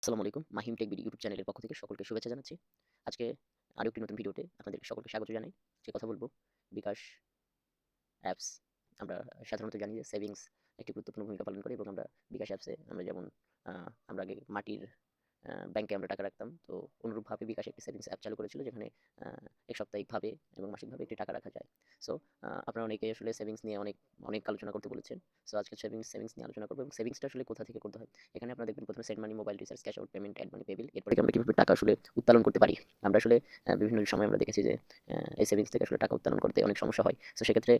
আসসালামু আলাইকুম। Mahim tech BD YouTube চ্যানেলের পক্ষ থেকে সকলকে শুভেচ্ছা জানাচ্ছি। আজকে আরো একটি নতুন ভিডিওতে আপনাদের সকলকে স্বাগত জানাই। আজকে কথা বলব বিকাশ অ্যাপস। আমরা সাধারণত জানি যে সেভিংস একটি গুরুত্বপূর্ণ ভূমিকা পালন করে এবং আমরা বিকাশ অ্যাপসে আমরা যেমন আমরা আগে মাটির ব্যাংকে আমরা টাকা রাখতাম। তো অনুরূপভাবে বিকাশ একটি সেভিংস অ্যাপ চালু করেছিল যেখানে আ এক সাপ্তাহিকভাবে এবং মাসিকভাবে একটি টাকা রাখা যায়। সো আপনারা অনেকেই আসলে সেভিংস নিয়ে অনেক আলোচনা করতে বলেছেন। সো আজকে সেভিংস নিয়ে আলোচনা করব এবং সেভিংসটা আসলে কোথা থেকে করতে হয়। এখানে আপনারা দেখবেন ১ম এ send money, mobile recharge, cash out payment, add money, pay bill এরপরে আমরা কিভাবে টাকা আসলে উত্তোলন করতে পারি। আমরা আসলে বিভিন্ন সময় আমরা দেখেছি যে এই সেভিংস থেকে আসলে টাকা উত্তোলন করতে অনেক সমস্যা হয়। সো সেক্ষেত্রে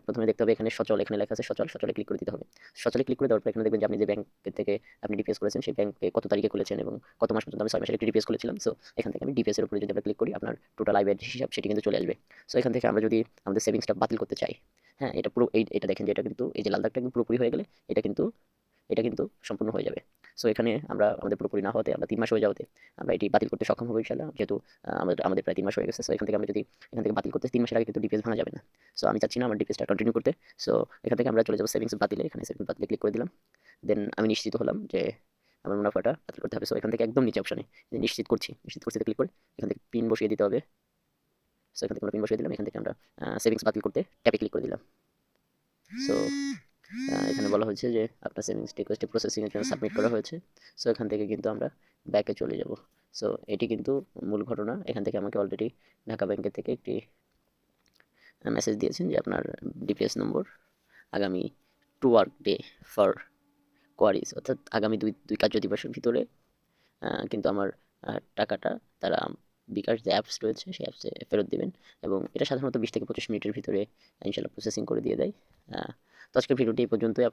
১ম এ দেখতে হবে এখানে সচল এখানে লেখা আছে সচল, সচলে ক্লিক করে দিতে হবে। সচলে ক্লিক করে দেওয়ার পর এখানে দেখবেন যে আপনি যে ব্যাংক থেকে আপনি ডিপিএস করেছেন সেই ব্যাংকে কত তারিখে খুলেছেন এবং কত মাস পর্যন্ত। আমি ৬ মাসের একটি ডিপিএস খুলেছিলাম। সো এখান থেকে আমি ডিপিএস এর উপরে যদি আমরা ক্লিক করি আপনার টোটাল আয় ব্যয়ের হিসাব সেটি কিন্তু চলে আসবে। সো এখান থেকে আমরা যদি আমাদের সেভিংসটা বাতিল করতে চাই, হ্যাঁ? এটা পুরো এটা দেখেন যে এটা কিন্তু এই যে লাল দাগটা কিন্তু পুরোপুরি হয়ে গেলে এটা কিন্তু সম্পূর্ণ হয়ে যাবে। সো এখানে আমরা আমাদের পুরোপুরি না হতে আমরা ৩ মাস হয়ে যাওয়াতে আমরা এটি বাতিল করতে সক্ষম হবো ইনশাআল্লাহ। যেহেতু আমাদের প্রায় ৩ মাস হয়ে গেছে। সো এখান থেকে আমরা যদি এখান থেকে বাতিল করতে ৩ মাসের আগে কিন্তু ডিপিএস ভাঙা যাবে না। সো আমি চাচ্ছি না আমার ডিপিএসটা কন্টিনিউ করতে। সো এখান থেকে আমরা চলে যাবো সেভিংস বাতিলে। এখানে সেভিংস বাতিলে ক্লিক করে দিলাম। দেন আমি নিশ্চিত হলাম যে আমার মুনাফাটা বাতিল করতে হবে। সো এখান থেকে একদম নিচে অপশনে নিশ্চিত করছি ক্লিক করে এখান থেকে পিন বসিয়ে দিতে হবে। সো এখান থেকে আমরা পিন বসিয়ে দিলাম। এখান থেকে আমরা সেভিংস বাতিল করতে ট্যাবে ক্লিক করে দিলাম। সো এখানে বলা হয়েছে যে আপনার সেভিংস রিকোয়েস্টটি প্রসেসিং এর জন্য সাবমিট করা হয়েছে। সো এখান থেকে কিন্তু আমরা ব্যাকে চলে যাব। সো এটি কিন্তু মূল ঘটনা। এখান থেকে আমাকে অলরেডি ঢাকা ব্যাংকের থেকে একটি মেসেজ দিয়েছেন যে আপনার ডিপিএস নম্বর আগামী 2 ওয়ার্ক ডে ফর কোয়ারিজ অর্থাৎ আগামী দুই কার্য দিবসের ভিতরে কিন্তু আমার টাকাটা তারা বিকাশ যে অ্যাপস রয়েছে সেই অ্যাপসে ফেরত দিবেন এবং এটা সাধারণত ২০ থেকে ২৫ মিনিটের ভিতরে ইনশাআল্লাহ প্রসেসিং করে দিয়ে দেয়। তো আজকের ভিডিওটি এই পর্যন্তই।